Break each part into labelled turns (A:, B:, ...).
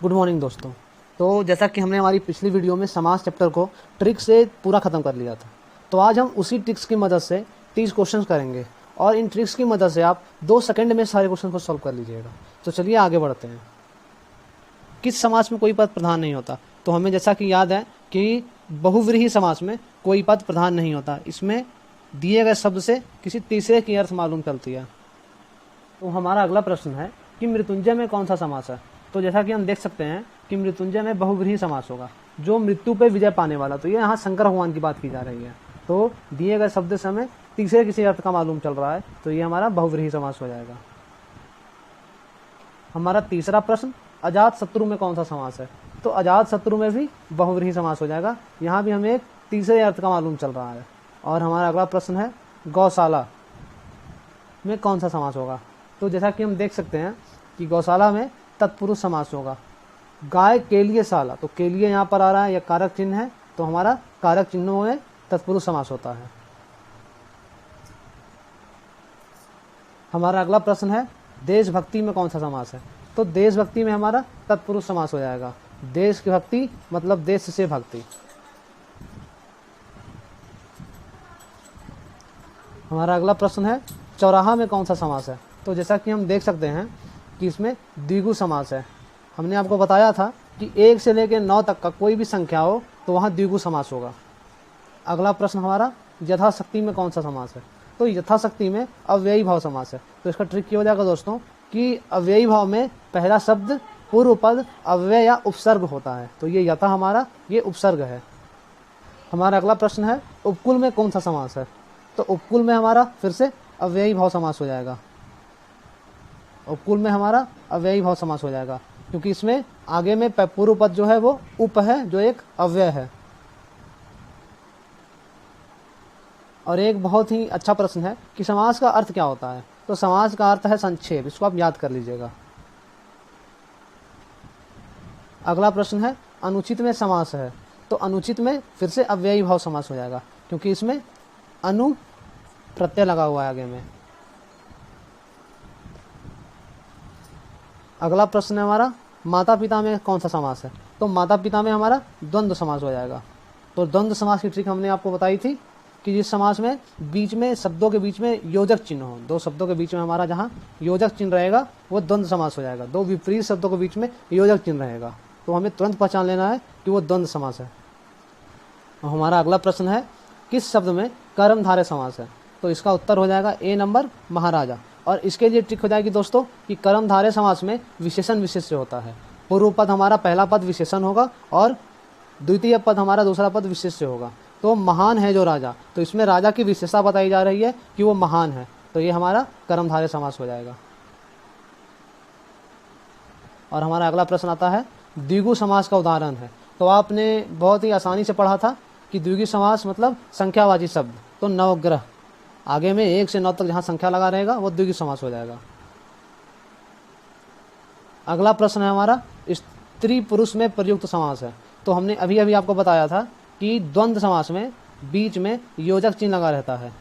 A: Good morning दोस्तों। तो जैसा कि हमने हमारी पिछली वीडियो में समास चैप्टर को ट्रिक से पूरा ख़त्म कर लिया था, तो आज हम उसी ट्रिक्स की मदद से 30 क्वेश्चंस करेंगे और इन ट्रिक्स की मदद से आप 2 सेकंड में सारे क्वेश्चन को सॉल्व कर लीजिएगा। तो चलिए आगे बढ़ते हैं। किस समास में कोई पद प्रधान नहीं होता? तो हमें जैसा कि याद है कि बहुव्रीहि समास में कोई पद प्रधान नहीं होता। इसमें दिए गए शब्द से किसी तीसरे की अर्थ मालूम चलती है। तो हमारा अगला प्रश्न है कि मृत्युंजय में कौन सा समास है? तो जैसा कि हम देख सकते हैं कि मृत्युंजय में बहुव्रीहि समास होगा, जो मृत्यु पे विजय पाने वाला। तो ये यहाँ शंकर भगवान की बात की जा रही है। तो दिए गए शब्द से हमें तीसरे किसी अर्थ का मालूम चल रहा है, तो ये हमारा बहुव्रीहि समास हो जाएगा। हमारा तीसरा प्रश्न, अजात शत्रु में कौन सा समास है? तो अजात शत्रु में भी बहुव्रीहि समास हो जाएगा। यहाँ भी हमें एक तीसरे अर्थ का मालूम चल रहा है। और हमारा अगला प्रश्न है, गौशाला में कौन सा समास होगा? तो जैसा कि हम देख सकते हैं कि गौशाला में तत्पुरुष समास होगा। गाय के लिए शाला, तो के लिए यहाँ पर आ रहा है, यह कारक चिन्ह है, तो हमारा कारक चिन्हों में तत्पुरुष समास होता है। हमारा अगला प्रश्न है, देशभक्ति में कौन सा समास है? तो देशभक्ति में हमारा तत्पुरुष समास हो जाएगा। देश की भक्ति मतलब देश से भक्ति। हमारा अगला प्रश्न है, चौराहा में कौन सा समास है? तो जैसा कि हम देख सकते हैं कि इसमें द्विगु समास है। हमने आपको बताया था कि 1 से लेकर 9 तक का कोई भी संख्या हो तो वहाँ द्विगु समास होगा। अगला प्रश्न हमारा, यथाशक्ति में कौन सा समास है? तो यथाशक्ति में अव्ययी भाव समास है। तो इसका ट्रिक ये हो जाएगा दोस्तों कि अव्ययी भाव में पहला शब्द पूर्व पद अव्यय या उपसर्ग होता है। तो ये यथा हमारा ये उपसर्ग है। हमारा अगला प्रश्न है, उपकुल में कौन सा समास है? तो उपकुल में हमारा फिर से अव्ययी भाव समास हो जाएगा। उपकुल में हमारा अव्ययी भाव समास हो जाएगा, क्योंकि इसमें आगे में पूर्व पद जो है वो उप है, जो एक अव्यय है। और एक बहुत ही अच्छा प्रश्न है कि समास का अर्थ क्या होता है? तो समास का अर्थ है संक्षेप। इसको आप याद कर लीजिएगा। अगला प्रश्न है, अनुचित में समास है। तो अनुचित में फिर से अव्ययी भाव समास हो जाएगा, क्योंकि इसमें अनु प्रत्यय लगा हुआ है आगे में। अगला प्रश्न है हमारा, माता पिता में कौन सा समास है? तो माता पिता में हमारा द्वंद्व समास हो जाएगा। तो द्वंद्व समास की ट्रिक हमने आपको बताई थी कि जिस समास में बीच में शब्दों के बीच में योजक चिन्ह हो, 2 शब्दों के बीच में हमारा जहाँ योजक चिन्ह रहेगा वो द्वंद्व समास हो जाएगा। 2 विपरीत शब्दों के बीच में योजक चिन्ह रहेगा, तो हमें तुरंत पहचान लेना है कि वो द्वंद्व समास है। और हमारा अगला प्रश्न है, किस शब्द में कर्मधारय समास है? तो इसका उत्तर हो जाएगा ए नंबर, महाराजा। और इसके लिए ट्रिक हो जाएगी दोस्तों कि कर्मधारय समास में विशेषण विशेष से होता है। पूर्व पद हमारा पहला पद विशेषण होगा और द्वितीय पद हमारा दूसरा पद विशेष से होगा। तो महान है जो राजा, तो इसमें राजा की विशेषता बताई जा रही है कि वो महान है, तो ये हमारा कर्मधारय समास हो जाएगा। और हमारा अगला प्रश्न आता है, द्विगु समास का उदाहरण है। तो आपने बहुत ही आसानी से पढ़ा था कि द्विगु समास मतलब संख्यावाची शब्द। तो नवग्रह, आगे में 1 से 9 तक जहाँ संख्या लगा रहेगा वो द्विगु समास हो जाएगा। अगला प्रश्न है हमारा, स्त्री पुरुष में प्रयुक्त समास है। तो हमने अभी अभी आपको बताया था कि द्वंद्व समास में बीच में योजक चिन्ह लगा रहता है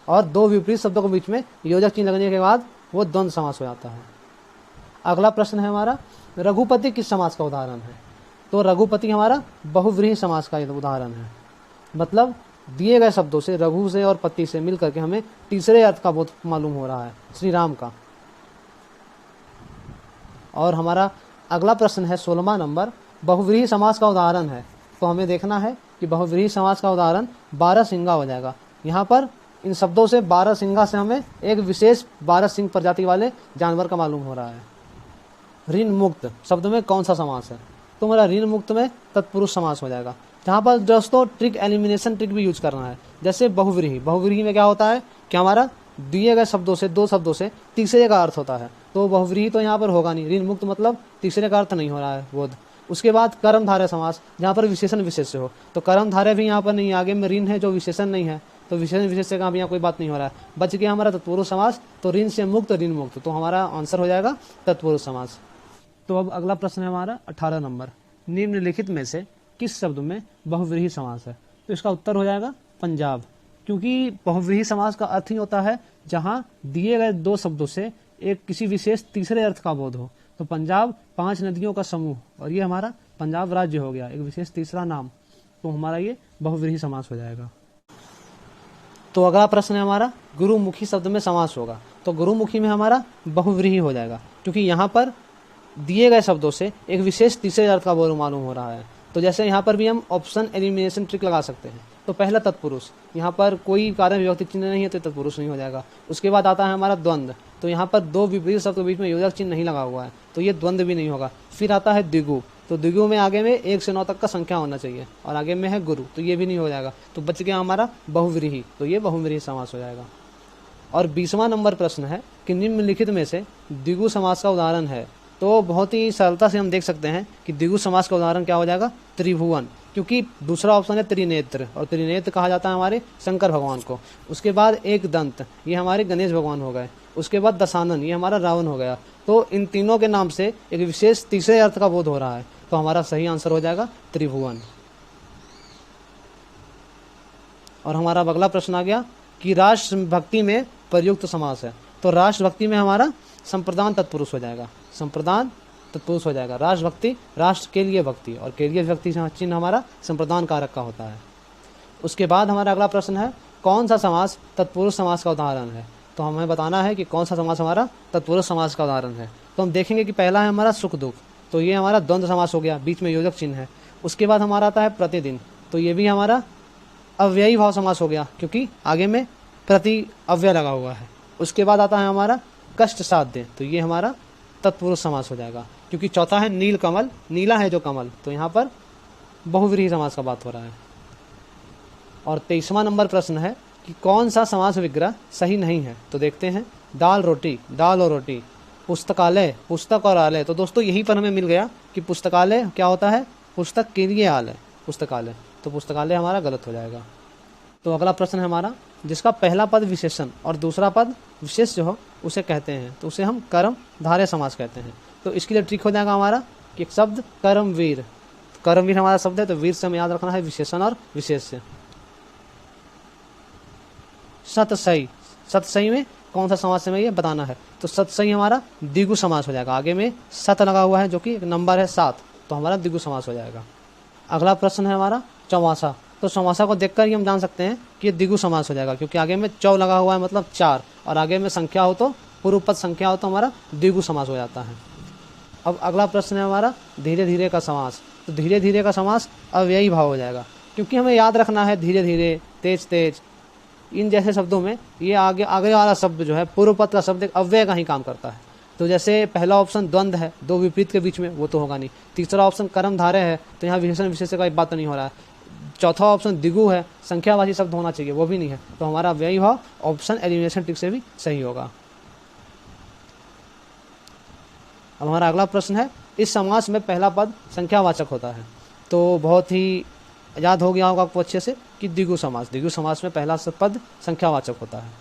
A: और 2 विपरीत शब्दों के बीच में योजक चिन्ह लगने के बाद वो द्वंद्व समास हो जाता है। अगला प्रश्न है हमारा, रघुपति किस समास का उदाहरण है? तो रघुपति हमारा बहुव्रीहि समास का उदाहरण है। मतलब दिए गए शब्दों से, रघु से और पति से मिलकर के हमें तीसरे अर्थ का बोध मालूम हो रहा है, श्री राम का। और हमारा अगला प्रश्न है 16वां नंबर, बहुव्रीहि समास का उदाहरण है। तो हमें देखना है कि बहुव्रीहि समास का उदाहरण 12 सिंगा हो जाएगा। यहाँ पर इन शब्दों से 12 सिंगा से हमें एक विशेष 12 सिंह प्रजाति वाले जानवर का मालूम हो रहा है। ऋण मुक्त शब्द में कौन सा समास है? तो हमारा ऋण मुक्त में तत्पुरुष समास हो जाएगा। जहाँ पर दोस्तों ट्रिक एलिमिनेशन ट्रिक भी यूज करना है। जैसे बहुव्रीहि, बहुव्रीहि में क्या होता है कि हमारा दिए गए शब्दों से, 2 शब्दों से तीसरे का अर्थ होता है। तो बहुव्रीहि तो यहाँ पर होगा नहीं, ऋण मुक्त मतलब तीसरे का अर्थ नहीं हो रहा है बोध। उसके बाद कर्मधारय समास, जहाँ पर विशेषण विशेष से हो। तो कर्मधारय भी यहाँ पर नहीं है, आगे में ऋण है जो विशेषण नहीं है, तो विशेषण विशेष से यहाँ कोई बात नहीं हो रहा है। बच गया हमारा तत्पुरुष समास। तो ऋण से मुक्त, ऋण मुक्त, तो हमारा आंसर हो जाएगा तत्पुरुष समास। तो अब अगला प्रश्न है हमारा 18 नंबर, निम्नलिखित में से किस शब्द में बहुव्रीहि समास है? तो इसका उत्तर हो जाएगा पंजाब, क्योंकि बहुव्रीहि समास का अर्थ ही होता है जहाँ दिए गए 2 शब्दों से एक किसी विशेष तीसरे अर्थ का बोध हो। तो तो पंजाब 5 नदियों का समूह, और ये हमारा पंजाब राज्य हो गया, एक विशेष तीसरा नाम, तो हमारा ये बहुव्रीहि समास हो जाएगा। तो अगला प्रश्न है हमारा गुरुमुखी शब्द में समास होगा। तो गुरुमुखी में हमारा बहुव्रीहि हो जाएगा, क्योंकि यहाँ पर दिए गए शब्दों से एक विशेष तीसरे अर्थ का बोध मालूम हो रहा है। तो जैसे यहाँ पर भी हम ऑप्शन एलिमिनेशन ट्रिक लगा सकते हैं। तो पहला तत्पुरुष, यहाँ पर कोई कारण विभक्ति चिन्ह नहीं है तो तत्पुरुष नहीं हो जाएगा। उसके बाद आता है हमारा द्वंद्व, तो यहाँ पर दो विपरीत शब्द के बीच में योजक चिन्ह नहीं लगा हुआ है, तो ये द्वंद्व भी नहीं होगा। फिर आता है द्विगु, तो द्विगु में आगे में 1 से 9 तक का संख्या होना चाहिए, और आगे में है गुरु, तो ये भी नहीं हो जाएगा। तो बच गया हमारा बहुव्रीहि, तो ये बहुव्रीहि समास हो जाएगा। और 20वां नंबर प्रश्न है कि निम्नलिखित में से द्विगु समास का उदाहरण है। तो बहुत ही सरलता से हम देख सकते हैं कि द्विगु समास का उदाहरण क्या हो जाएगा, त्रिभुवन, क्योंकि दूसरा ऑप्शन है त्रिनेत्र, और त्रिनेत्र कहा जाता है हमारे शंकर भगवान को। उसके बाद एक दंत, ये हमारे गणेश भगवान हो गए। उसके बाद दशानन, ये हमारा रावण हो गया। तो इन तीनों के नाम से एक विशेष तीसरे अर्थ का बोध हो रहा है, तो हमारा सही आंसर हो जाएगा त्रिभुवन। और हमारा अगला प्रश्न आ गया कि राष्ट्र भक्ति में प्रयुक्त समास है। तो राष्ट्र भक्ति में हमारा संप्रदान तत्पुरुष हो जाएगा, संप्रदान तत्पुरुष हो जाएगा। राष्ट्र भक्ति, राष्ट्र के लिए भक्ति, और के लिए विभक्ति चिन्ह हमारा संप्रदान कारक का होता है। उसके बाद हमारा अगला प्रश्न है कौन सा समास तत्पुरुष समास का उदाहरण है। तो हमें बताना है कि कौन सा समास हमारा तत्पुरुष समास का उदाहरण है। तो हम देखेंगे कि पहला है हमारा सुख दुख, तो ये हमारा द्वंद्व समास हो गया, बीच में योजक चिन्ह है। उसके बाद हमारा आता है प्रतिदिन, तो ये भी हमारा अव्ययी भाव समास हो गया, क्योंकि आगे में प्रति अव्यय लगा हुआ है। उसके बाद आता है हमारा कष्ट साध्य, तो ये हमारा तत्पुरुष समास हो जाएगा, क्योंकि चौथा है नील कमल, नीला है जो कमल, तो यहाँ पर बहुव्रीहि समास का बात हो रहा है। और 23वां नंबर प्रश्न है कि कौन सा समास विग्रह सही नहीं है। तो देखते हैं दाल रोटी, दाल और रोटी, पुस्तकालय, पुस्तक और आलय। तो दोस्तों यहीं पर हमें मिल गया कि पुस्तकालय क्या होता है, पुस्तक के लिए आलय, पुस्तकालय, तो पुस्तकालय हमारा गलत हो जाएगा। तो अगला प्रश्न है हमारा जिसका पहला पद विशेषण और दूसरा पद विशेष जो हो उसे कहते हैं, तो उसे हम कर्म धारय समास कहते हैं। तो इसके लिए ट्रिक हो जाएगा हमारा कि एक शब्द कर्मवीर, कर्मवीर हमारा शब्द है, तो वीर से हमें याद रखना है विशेषण और विशेष से। सतसई, सतसई में कौन सा समास है ये बताना है। तो सतसई हमारा द्विगु समास हो जाएगा, आगे में सत लगा हुआ है जो कि एक नंबर है 7, तो हमारा द्विगु समास हो जाएगा। अगला प्रश्न है हमारा चौमासा। तो चौमासा को देखकर ही हम जान सकते हैं कि ये द्विगु समास हो जाएगा, क्योंकि आगे में चौ लगा हुआ है मतलब 4, और आगे में संख्या हो तो पूर्व पद संख्या हो तो हमारा द्विगु समास हो जाता है। अब अगला प्रश्न है हमारा धीरे धीरे का समास। तो धीरे धीरे का समास अव्ययी भाव हो जाएगा, क्योंकि हमें याद रखना है धीरे धीरे, तेज तेज, इन जैसे शब्दों में ये आगे वाला शब्द जो है पूर्व पद का शब्द एक अव्यय का ही काम करता है। तो जैसे पहला ऑप्शन द्वंद्व है, दो विपरीत के बीच में, वो तो होगा नहीं। तीसरा ऑप्शन कर्म धारय है, तो यहाँ विशेषण विशेष का बात तो नहीं हो रहा है। चौथा ऑप्शन द्विगु है, संख्यावाची शब्द होना चाहिए, वो भी नहीं है, तो हमारा अव्ययी भाव ऑप्शन एलिमिनेशन ट्रिक से भी सही होगा। अब हमारा अगला प्रश्न है इस समास में पहला पद संख्यावाचक होता है। तो बहुत ही याद हो गया होगा आपको अच्छे से कि द्विगु समास, द्विगु समास में पहला पद संख्यावाचक होता है।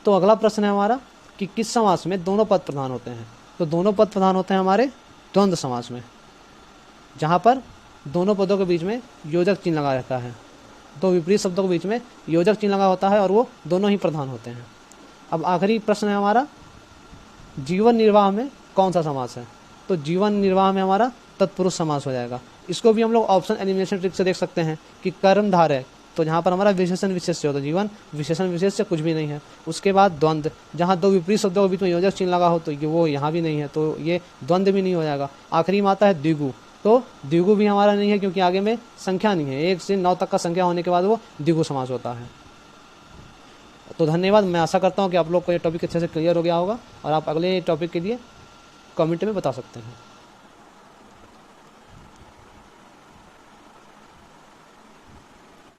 A: तो अगला प्रश्न है हमारा कि किस समास में दोनों पद प्रधान होते हैं। तो दोनों पद प्रधान होते हैं हमारे द्वंद्व समास में, जहाँ पर दोनों पदों के बीच में योजक चिन्ह लगा रहता है, दो विपरीत शब्दों के बीच में योजक चिन्ह लगा होता है और वो दोनों ही प्रधान होते हैं। अब आखिरी प्रश्न है हमारा जीवन निर्वाह में कौन सा समास है। तो जीवन निर्वाह में हमारा तत्पुरुष समास हो जाएगा। इसको भी हम लोग ऑप्शन एलिमिनेशन ट्रिक से देख सकते हैं कि कर्म धारय, तो जहाँ पर हमारा विशेषण विशेष से होता है, जीवन विशेषण विशेष से कुछ भी नहीं है। उसके बाद द्वंद्व, जहाँ दो विपरीत शब्दों के बीच में योजक चिन्ह लगा हो तो ये वो यहाँ भी नहीं है, तो ये द्वंद्व भी नहीं हो जाएगा। आखिरी में आता है द्विगु, तो द्विगु भी हमारा नहीं है, क्योंकि आगे में संख्या नहीं है, 1 से 9 तक का संख्या होने के बाद वो द्विगु समास होता है। तो धन्यवाद, मैं आशा करता हूँ कि आप लोग को ये टॉपिक अच्छे से क्लियर हो गया होगा और आप अगले टॉपिक के लिए कमेंट में बता सकते हैं।